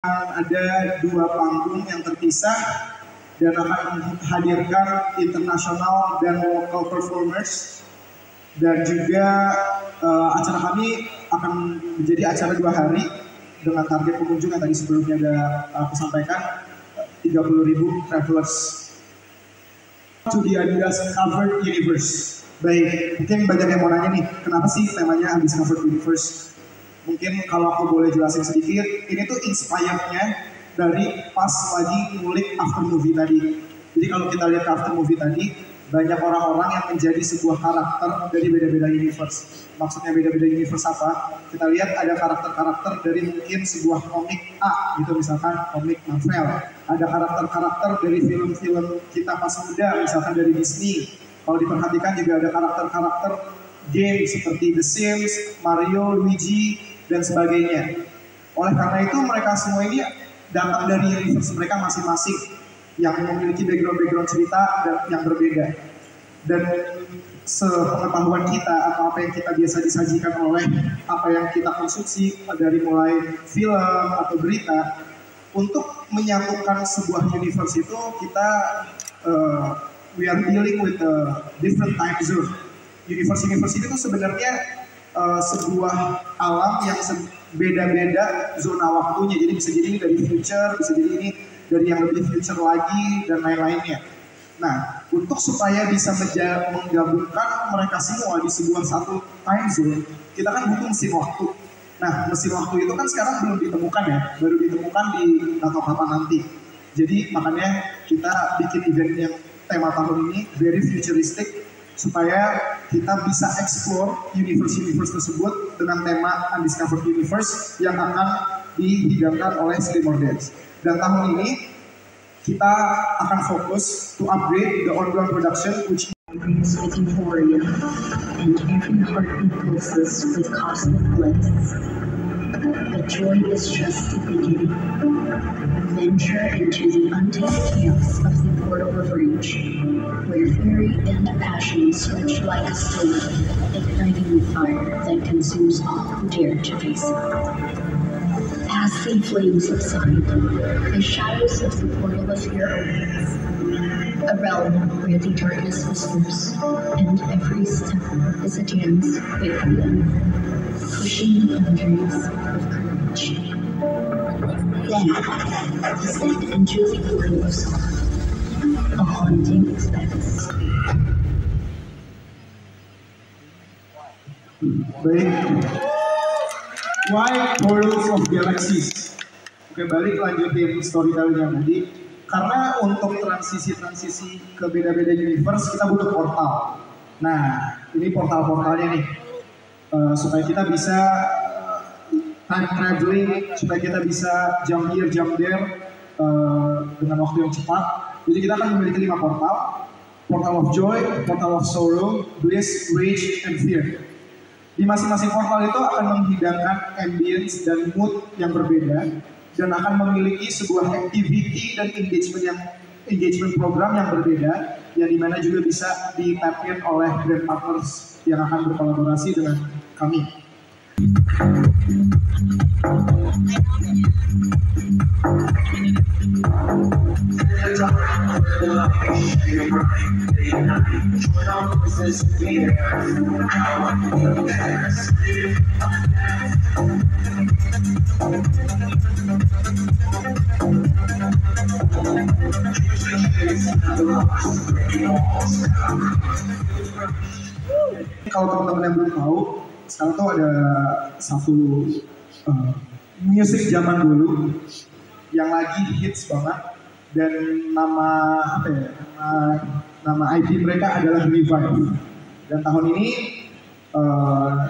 Ada dua panggung yang terpisah dan akan menghadirkan internasional dan local performers, dan juga acara kami akan menjadi acara 2 hari dengan target pengunjung yang tadi sebelumnya aku sampaikan 30.000 travelers. To the Adidas Covered Universe. Baik, mungkin banyak yang mau nanya nih, kenapa sih temanya Adidas Covered Universe? Mungkin kalau aku boleh jelasin sedikit, ini tuh inspired-nya dari pas lagi ngulik after movie tadi. Jadi kalau kita lihat after movie tadi, banyak orang-orang yang menjadi sebuah karakter dari beda-beda universe. Maksudnya beda-beda universe apa? Kita lihat ada karakter-karakter dari mungkin sebuah komik A, gitu misalkan komik Marvel. Ada karakter-karakter dari film-film kita pas muda, misalkan dari Disney. Kalau diperhatikan juga ada karakter-karakter game seperti The Sims, Mario, Luigi, dan sebagainya. Oleh karena itu mereka semua ini datang dari universe mereka masing-masing yang memiliki background cerita yang berbeda. Dan sepengetahuan kita atau apa yang kita biasa disajikan oleh apa yang kita konsumsi dari mulai film atau berita, untuk menyatukan sebuah universe itu kita we are dealing with a different time zone. Universe itu tuh sebenarnya sebuah alam yang beda-beda zona waktunya. Jadi bisa jadi ini dari future, bisa jadi ini dari yang lebih future lagi, dan lain-lainnya. Nah, untuk supaya bisa menggabungkan mereka semua di sebuah satu time zone, kita kan butuh mesin waktu. Nah, mesin waktu itu kan sekarang belum ditemukan ya, baru ditemukan di atau kapan nanti. Jadi makanya kita bikin event yang tema tahun ini very futuristic, supaya kita bisa explore universe tersebut dengan tema Undiscovered Universe yang akan dihidangkan oleh Slimmer Dance. Dan tahun ini kita akan fokus to upgrade the ongoing production which with euphoria and every heartbeat pulses with cosmic bliss. But joy is just the beginning. Venture into the untamed chaos of the portal of rage, where fury and passion switch like a stone, igniting the fire that consumes all who dare to face it. As the flames subside, the shadows of the portal of fear opens, a realm where the darkness whispers, and every step is a dance with freedom, pushing the boundaries of courage. Then, descend into the portal of song, a haunting expanse. Baik. Why Portals of Galaxies? Oke, balik lanjutin storytelling yang tadi. Karena untuk transisi ke beda-beda universe kita butuh portal. Nah, ini portal-portalnya nih. Supaya kita bisa time traveling, supaya kita bisa jump here, jump there dengan waktu yang cepat. Jadi kita akan memiliki 5 portal. Portal of Joy, Portal of Sorrow, Bliss, Rage, and Fear. Di masing-masing portal itu akan menghidangkan ambience dan mood yang berbeda, dan akan memiliki sebuah activity dan engagement program yang berbeda, yang dimana juga bisa ditapin oleh brand partners yang akan berkolaborasi dengan kami. Kalau teman-teman yang belum tahu, sekarang tuh ada satu musik zaman dulu yang lagi hits banget, dan nama IP mereka adalah Revive. Dan tahun ini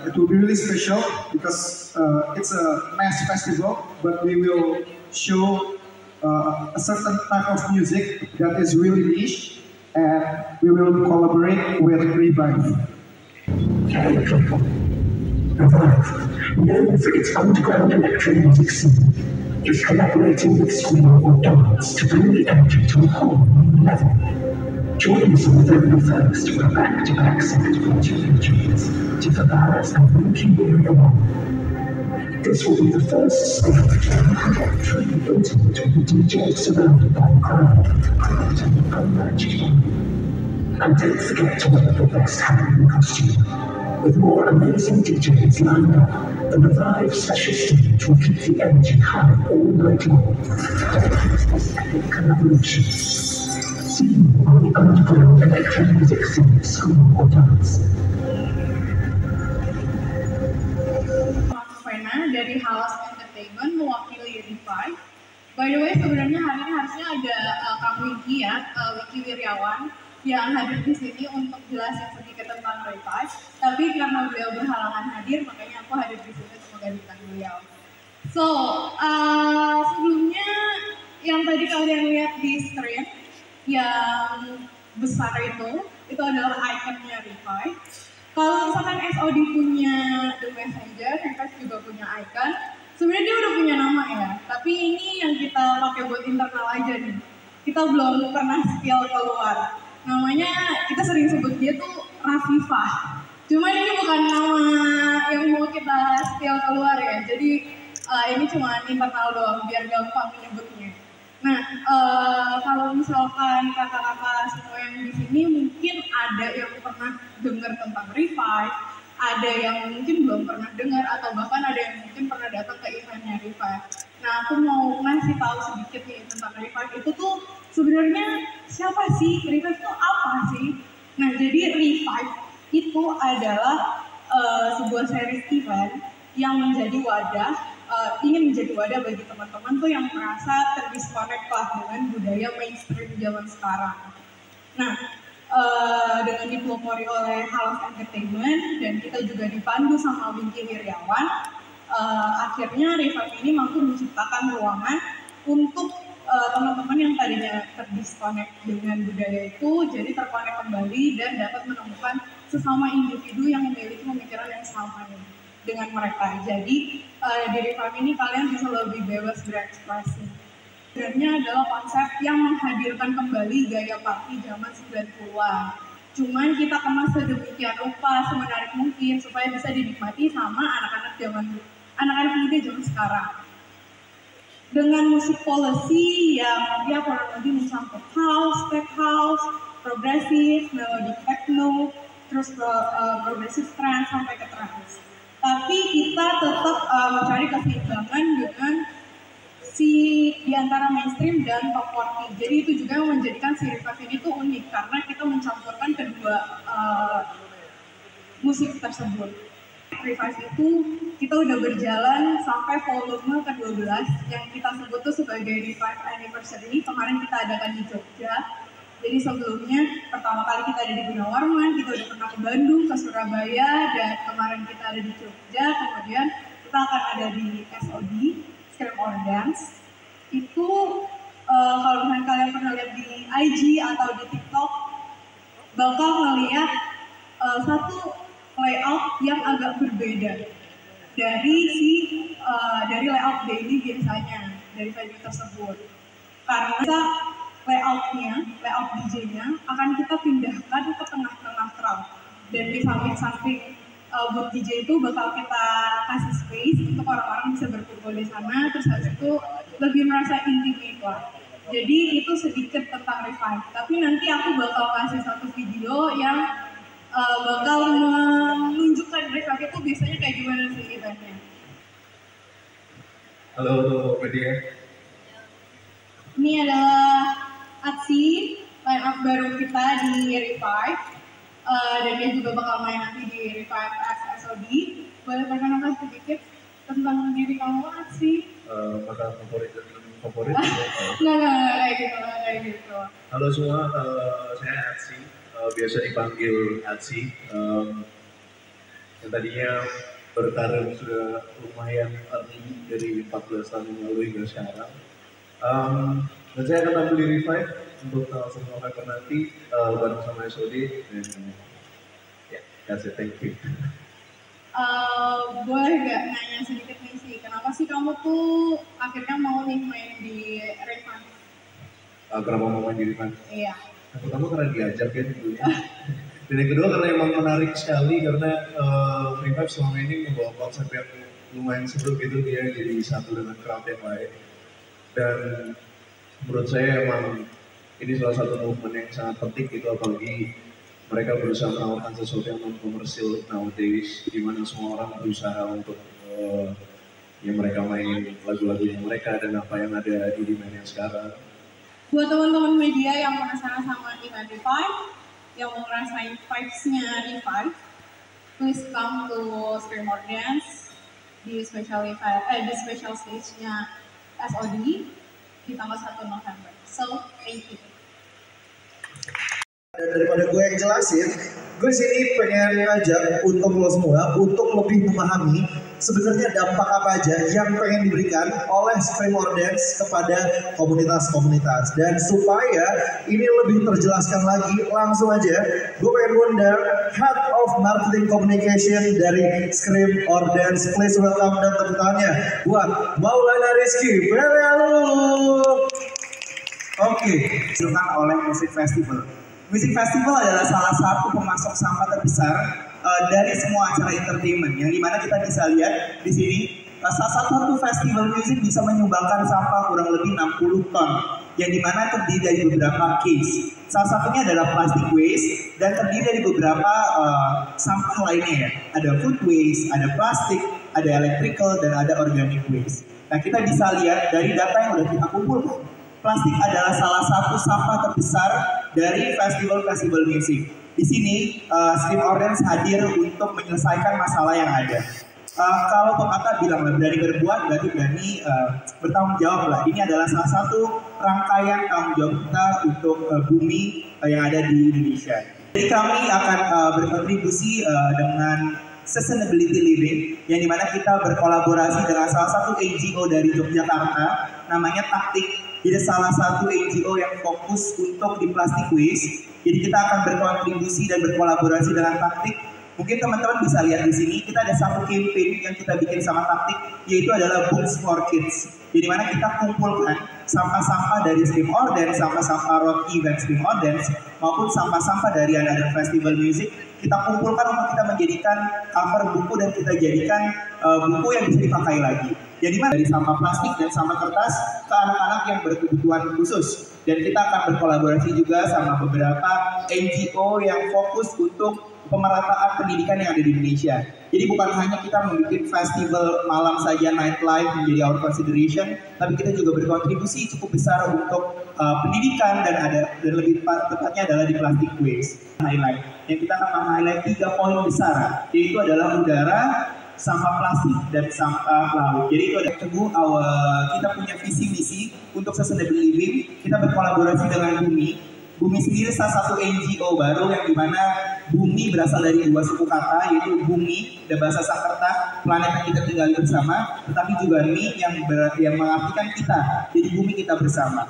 it will be really special because it's a mass festival, but we will show a certain type of music that is really niche, and we will collaborate with Revive. Revive, known for its underground electromagnetic scene, is collaborating with Scream or Dance to bring the energy to a whole new level. Join us on November 1st for a back-to-back set featuring tunes to Tavares and Rookie Area 1. This will be the first stage trajectory built into the DJ surrounded by a crowd, creating unmatched harmony. And don't forget to wear the best Halloween costume. With more amazing DJs lined up, the Revive special stage will keep the energy high all night long. Don't miss this epic collaboration. See you on the underground electro music scene, school or dance. Vena dari House Entertainment mewakili Revive. By the way, sebenarnya hari ini harusnya ada Kang Wiki ya, Wiki Wiryawan yang hadir di sini untuk jelasin sedikit tentang Revive. Tapi karena beliau berhalangan hadir, makanya aku hadir di sini untuk menggantikan beliau. So, sebelumnya yang tadi kalian lihat di screen yang besar itu adalah ikonnya Revive. Kalau misalkan SOD punya The Messenger, Revive juga punya icon. Sebenarnya dia udah punya nama ya, tapi ini yang kita pakai buat internal aja nih. Kita belum pernah spill keluar. Namanya kita sering sebut dia tuh Rafifah. Cuma ini bukan nama yang mau kita spill keluar ya. Jadi ini cuma internal doang biar gampang menyebutnya. Nah, kalau misalkan kakak-kakak semua yang di sini mungkin ada yang pernah dengar tentang Revive, ada yang mungkin belum pernah dengar atau bahkan ada yang mungkin pernah datang ke eventnya Revive. Nah, aku mau ngasih tahu sedikit nih tentang Revive itu tuh sebenarnya siapa sih? Revive itu apa sih? Nah, jadi Revive itu adalah sebuah series event yang menjadi wadah ingin menjadi wadah bagi teman-teman tuh yang merasa terdisconnect lah dengan budaya mainstream zaman sekarang. Nah, dengan dipelopori oleh House Entertainment dan kita juga dipandu sama Wingky Wiryawan, akhirnya Revive ini mampu menciptakan ruangan untuk teman-teman yang tadinya terdisconnect dengan budaya itu jadi terkonek kembali dan dapat menemukan sesama individu yang memiliki pemikiran yang sama dengan mereka. Jadi di Revive ini kalian bisa lebih bebas berekspresi. Sebenarnya adalah konsep yang menghadirkan kembali gaya party zaman 90-an. Cuman kita kemas sedemikian rupa, semenarik mungkin supaya bisa dinikmati sama anak-anak muda zaman sekarang. Dengan musik policy yang dia kurang lebih mencampur house, tech house, progresif, melodic techno, terus progresif trance sampai ke trance. Tapi kita tetap mencari keseimbangan dengan di antara mainstream dan top 40. Jadi itu juga yang menjadikan si Revive ini tuh unik karena kita mencampurkan kedua musik tersebut. Revive itu kita udah berjalan sampai volume ke-12 yang kita sebut tuh sebagai Revive Anniversary. Kemarin kita adakan di Jogja. Jadi sebelumnya pertama kali kita ada di Gunawarman, kita udah pernah ke Bandung, ke Surabaya, dan kemarin kita ada di Jogja, kemudian kita akan ada di SOD, Scream or Dance. Itu kalau misalnya kalian pernah lihat di IG atau di TikTok, bakal ngeliat satu layout yang agak berbeda dari dari layout daily biasanya, dari venue tersebut. Karena layout DJ-nya akan kita pindahkan ke tengah-tengah crowd. Dan di samping booth DJ itu bakal kita kasih space untuk orang-orang bisa berkumpul di sana, terus habis itu lebih merasa intimate lah. Jadi itu sedikit tentang Revive. Tapi nanti aku bakal kasih satu video yang bakal menunjukkan Revive itu biasanya kayak gimana sih eventnya. Halo media. Ini adalah Atsi, line up baru kita di Revive, dan dia juga bakal main nanti di Revive SOD. Boleh perkenalkan sedikit tentang diri kamu, Atsi? Makanan favorit? Nggak kayak gitu. Halo semua, saya Atsi, biasa dipanggil Atsi. Yang tadinya berkarir sudah lumayan early dari 14 tahun yang lalu hingga sekarang. Dan saya akan tampil di Revive untuk tanggal 1 November nanti bareng sama SOD dan ya, kasih thank you. Boleh nggak nanya sedikit nih sih, kenapa sih kamu tuh akhirnya mau nih main di Revive? Kenapa mau main di Revive? Iya. Yang pertama karena diajak ya dulunya. Dan yang kedua karena emang menarik sekali karena Revive selama ini membawa konsep yang lumayan seru gitu dia jadi satu dengan crowd yang lain. Dan menurut saya emang ini salah satu movement yang sangat penting gitu, apalagi mereka berusaha menawarkan sesuatu yang non komersil nowadays, di mana semua orang berusaha untuk yang mereka mainin lagu-lagunya mereka dan apa yang ada di demand yang sekarang. Buat teman-teman media yang penasaran sama event Revive, yang mau ngerasain vibes-nya Revive, please come to Scream or Dance di special stage-nya SOD di tanggal 1 November. So, thank you. Dan daripada gue yang jelasin, gue sini pengen ngajak untuk lo semua untuk lebih memahami sebenarnya dampak apa aja yang pengen diberikan oleh Scream or Dance kepada komunitas-komunitas. Dan supaya ini lebih terjelaskan lagi, langsung aja gue pengen undang Head of Marketing Communication dari Scream or Dance. Please welcome dan tepuk tangannya buat Maulana Rizky. Oke, dilakukan oleh Music Festival. Music Festival adalah salah satu pemasok sampah terbesar dari semua acara entertainment, yang dimana kita bisa lihat di sini salah satu festival musik bisa menyumbangkan sampah kurang lebih 60 ton, yang dimana terdiri dari beberapa case. Salah satunya adalah plastic waste dan terdiri dari beberapa sampah lainnya ya. Ada food waste, ada plastik, ada electrical, dan ada organic waste. Nah, kita bisa lihat dari data yang sudah kita kumpulkan, plastik adalah salah satu sampah terbesar dari festival-festival musik. Di sini, Scream or Dance hadir untuk menyelesaikan masalah yang ada. Kalau pepatah bilang berani berbuat, berarti berani bertanggung jawab lah. Ini adalah salah satu rangkaian tanggung jawab kita untuk bumi yang ada di Indonesia. Jadi kami akan berkontribusi dengan Sustainability Living, yang dimana kita berkolaborasi dengan salah satu NGO dari Yogyakarta, namanya Taktik. Jadi salah satu NGO yang fokus untuk di plastic waste. Jadi kita akan berkontribusi dan berkolaborasi dengan Taktik. Mungkin teman-teman bisa lihat di sini, kita ada satu campaign yang kita bikin sama Taktik, yaitu adalah Books for Kids. Jadi mana kita kumpulkan sampah-sampah dari Scream or Dance, sampah-sampah road event Scream or Dance, maupun sampah-sampah dari another festival music. Kita kumpulkan untuk kita menjadikan cover buku dan kita jadikan buku yang bisa dipakai lagi. Jadi mana dari sampah plastik dan sampah kertas ke anak-anak yang berkebutuhan khusus. Dan kita akan berkolaborasi juga sama beberapa NGO yang fokus untuk pemerataan pendidikan yang ada di Indonesia. Jadi bukan hanya kita membuat festival malam saja, nightlife menjadi our consideration, tapi kita juga berkontribusi cukup besar untuk pendidikan dan lebih tepatnya adalah di plastic waste. Highlight yang kita akan meng-highlight 3 poin besar, yaitu adalah udara, sampah plastik, dan sampah laut. Jadi itu ada teguh kita punya visi misi untuk sustainable living. Kita berkolaborasi dengan Bumi. Bumi sendiri salah satu NGO baru yang dimana bumi berasal dari 2 suku kata, yaitu bumi dan bahasa Sakerta, planet yang kita tinggali bersama, tetapi juga mi yang mengartikan kita, jadi bumi kita bersama.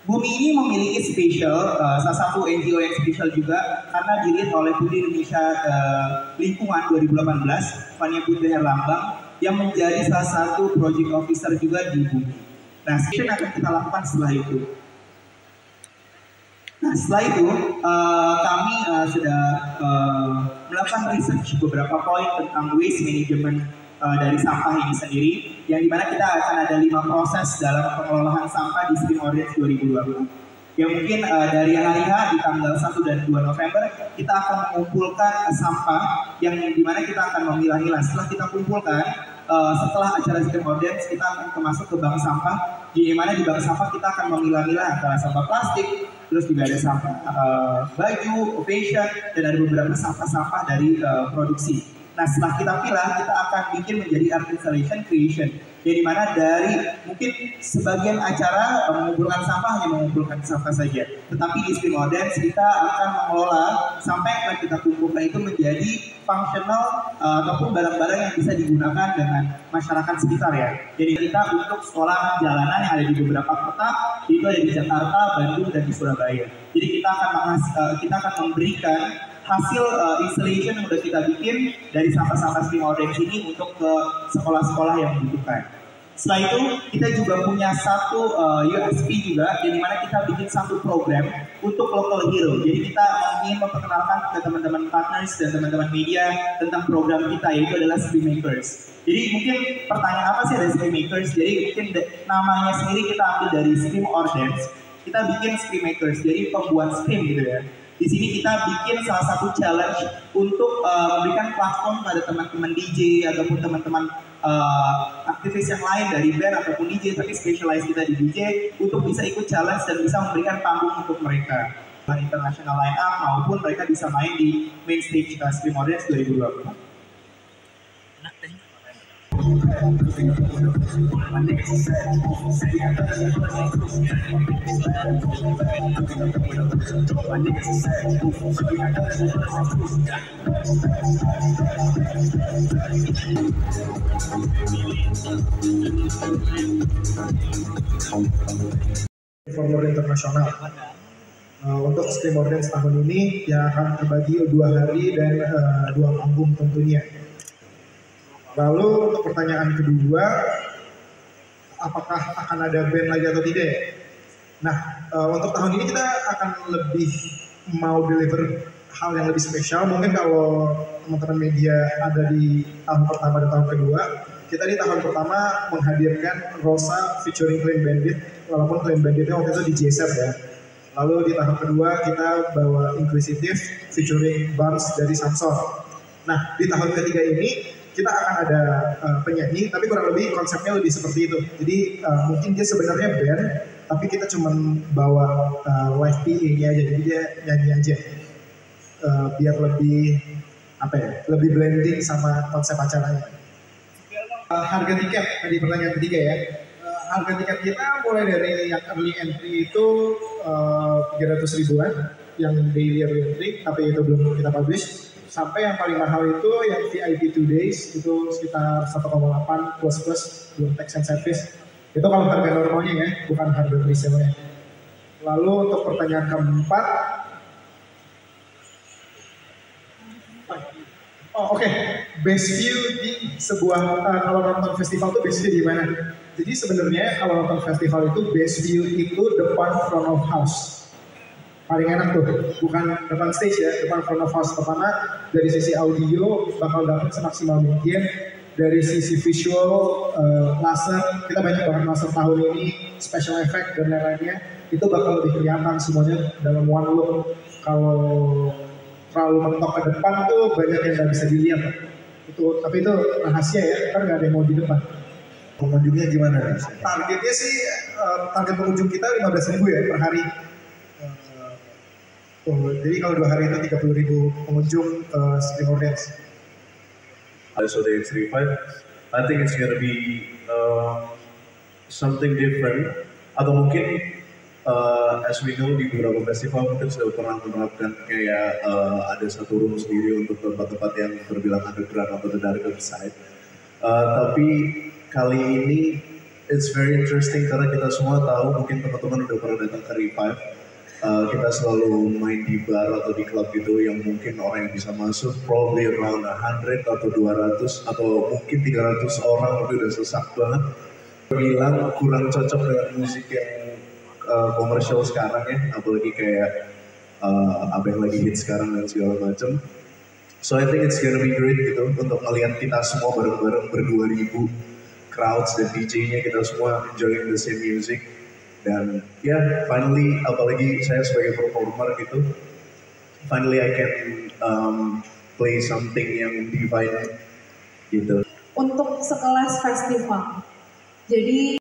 Bumi ini memiliki spesial, salah satu NGO yang spesial juga karena dilihat oleh Putri Indonesia Lingkungan 2018, Fania Putri Herlambang, yang menjadi salah satu project officer juga di Bumi. Nah, session akan kita lakukan setelah itu. Nah, setelah itu kami sudah melakukan research beberapa poin tentang waste management dari sampah ini sendiri, yang dimana kita akan ada 5 proses dalam pengelolaan sampah di Scream or Dance 2020. Yang mungkin dari hari H di tanggal 1 dan 2 November kita akan mengumpulkan sampah yang dimana kita akan memilah-milah. Setelah kita kumpulkan, setelah acara Scream or Dance kita akan masuk ke bank sampah, di mana di bank sampah kita akan memilah-milah antara sampah plastik, terus juga ada sampah baju, fashion, dan ada beberapa sampah-sampah dari produksi. Nah, setelah kita pilah, kita akan bikin menjadi art installation creation. Jadi mana dari mungkin sebagian acara mengumpulkan sampah hanya mengumpulkan sampah saja. Tetapi di Scream or Dance kita akan mengelola sampai yang kita kumpulkan itu menjadi functional ataupun barang-barang yang bisa digunakan dengan masyarakat sekitar ya. Jadi kita untuk sekolah jalanan yang ada di beberapa kota, itu ada di Jakarta, Bandung, dan di Surabaya. Jadi kita akan memberikan hasil installation yang sudah kita bikin dari sampah-sampah Scream or Dance ini untuk ke sekolah-sekolah yang membutuhkan. Setelah itu kita juga punya satu USP juga, di mana kita bikin satu program untuk local hero. Jadi kita ingin memperkenalkan ke teman-teman partners dan teman-teman media tentang program kita, yaitu adalah Screen Makers. Jadi mungkin pertanyaan apa sih ada Screen Makers? Jadi mungkin namanya sendiri kita ambil dari Scream or Dance. Kita bikin Screen Makers, jadi pembuat scream gitu ya. Di sini kita bikin salah satu challenge untuk memberikan platform pada teman-teman DJ ataupun teman-teman aktivis yang lain dari band ataupun DJ, tapi specialize kita di DJ untuk bisa ikut challenge dan bisa memberikan panggung untuk mereka. International line up maupun mereka bisa main di main stage Scream Audience 2024. Performer internasional. Untuk Scream Audience tahun ini yang akan terbagi 2 hari dan 2 panggung tentunya. Lalu untuk pertanyaan kedua, apakah akan ada band lagi atau tidak? Nah, untuk tahun ini kita akan lebih mau deliver hal yang lebih spesial. Mungkin kalau teman-teman media ada di tahun pertama dan tahun kedua, kita di tahun pertama menghadirkan Rosa featuring Clean Bandit, walaupun Clean Banditnya waktu itu di JSF ya. Lalu di tahun kedua kita bawa Inquisitive featuring Barnes dari Samson. Nah, di tahun ketiga ini kita akan ada penyanyi, tapi kurang lebih konsepnya lebih seperti itu. Jadi mungkin dia sebenarnya band, tapi kita cuma bawa live PA-nya aja, jadi dia nyanyi aja. Biar lebih lebih blending sama konsep acaranya. Harga tiket tadi pertanyaan ketiga ya. Harga tiket kita mulai dari yang early entry itu 300 ribuan, yang daily early entry, tapi itu belum kita publish. Sampai yang paling mahal itu yang VIP 2 days itu sekitar 1,8 plus belum tax and service. Itu kalau harga normalnya ya, bukan harga resale-nya. Lalu untuk pertanyaan keempat, best view di sebuah kalau nonton festival itu best view di mana? Jadi sebenarnya kalau nonton festival itu best view itu depan front of house. Paling enak tuh, bukan depan stage ya, depan front of house. Pertama dari sisi audio bakal dapat semaksimal mungkin, dari sisi visual, laser, kita banyak banget laser tahun ini, special effect dan lain-lainnya, itu bakal lebih kelihatan semuanya dalam one look. Kalau terlalu mentok ke depan tuh banyak yang nggak bisa dilihat. Tapi itu rahasia ya, kan nggak ada yang mau di depan. Pengunjungnya gimana? Targetnya sih, target pengunjung kita 15.000 ya per hari. Jadi kalau 2 hari itu 30.000 pengunjung Scream Audience. So the X35, I think it's gonna be something different. Atau mungkin as we know di beberapa festival mungkin sudah pernah menerapkan kayak ada satu room sendiri untuk tempat-tempat yang terbilang underground atau the darker side. Tapi kali ini it's very interesting karena kita semua tahu, mungkin teman-teman udah pernah datang ke Revive. Kita selalu main di bar atau di klub gitu yang mungkin orang yang bisa masuk probably around 100 atau 200 atau mungkin 300 orang, tapi udah sesak banget. Bilang kurang cocok dengan musik yang komersial sekarang ya, apalagi kayak apa yang lagi hit sekarang dan segala macam. So I think it's gonna be great gitu untuk ngelihat kita semua bareng-bareng ber-2.000 crowds dan DJ-nya, kita semua enjoying the same music. Dan ya, finally, apalagi saya sebagai performer gitu, finally I can play something yang divine gitu. Untuk sekelas festival, jadi